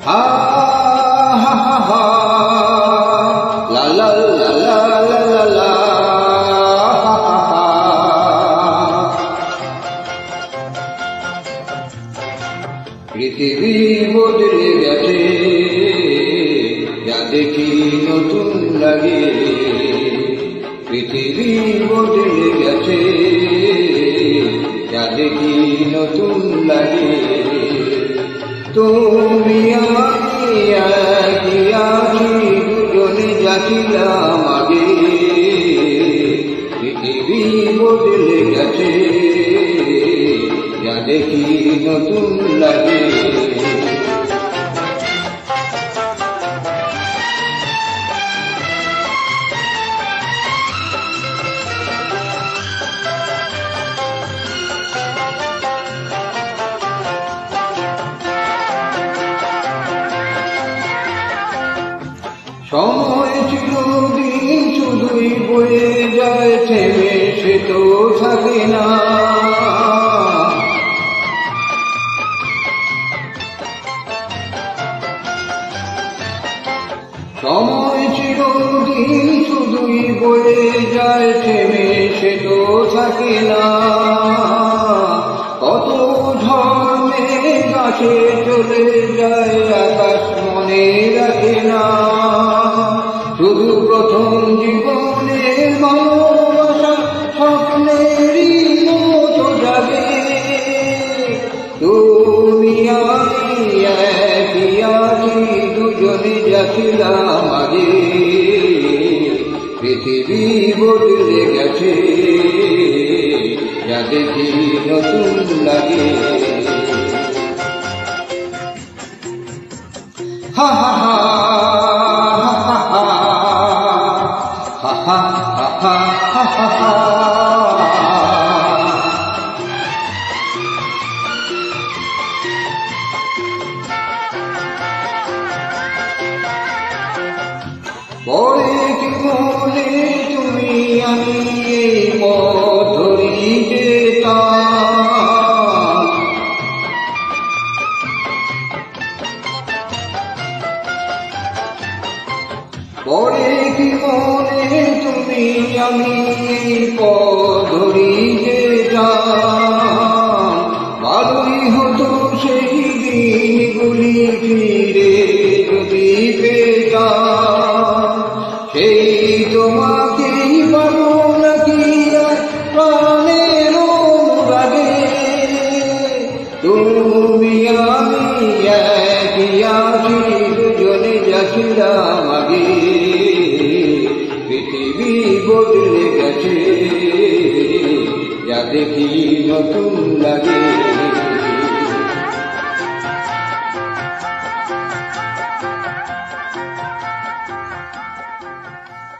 হা হা হা হা লা লা লা লা লা লা লা হা হা হা। পৃথিবী বদলে গেছে, যা দেখি নতুন লাগে। পৃথিবী বদলে গেছে, যা দেখি নতুন লাগে। তুমি আমি একই আছি, দুজনে যাচ্ছিলাম আগে। পৃথিবী বদলে গেছে, যা দেখি নতুন লাগে। সময় চিরদিন শুধুই বয়ে যায়, থেমে সে তো থাকে না। সময় চিরদিন শুধুই বয়ে যায়, থেমে সে তো থাকে না। কত ঝড়ে গাছে চলে যায়, আকাশ মনে রাখে না। শুধু প্রথম জীবনে ভালোবাসা স্বপ্নেরই মতো জাগে। তুমি আমি একই আছি, দুজনে যাচ্ছিলাম আগে। পৃথিবী বদলে গেছে, যা দেখি নতুন লাগে। হা হা হা হা হা হা হা হা হা। পরে কি মনে তুমি আমি এই পথ ধরি যেতাম। পরে কি মনে তুমি আমি এই পথ ধরি যেতাম। ভালোই হতো সেই দিনগুলি ফিরে যদি পেতাম। সেই তোমাকেই পাবো নাকি আর প্রাণের অনুরাগে। তুমি আমি একই আছি, দুজনে যাচ্ছিলাম আগে। পৃথিবী বদলে গেছে, যা দেখি নতুন লাগে।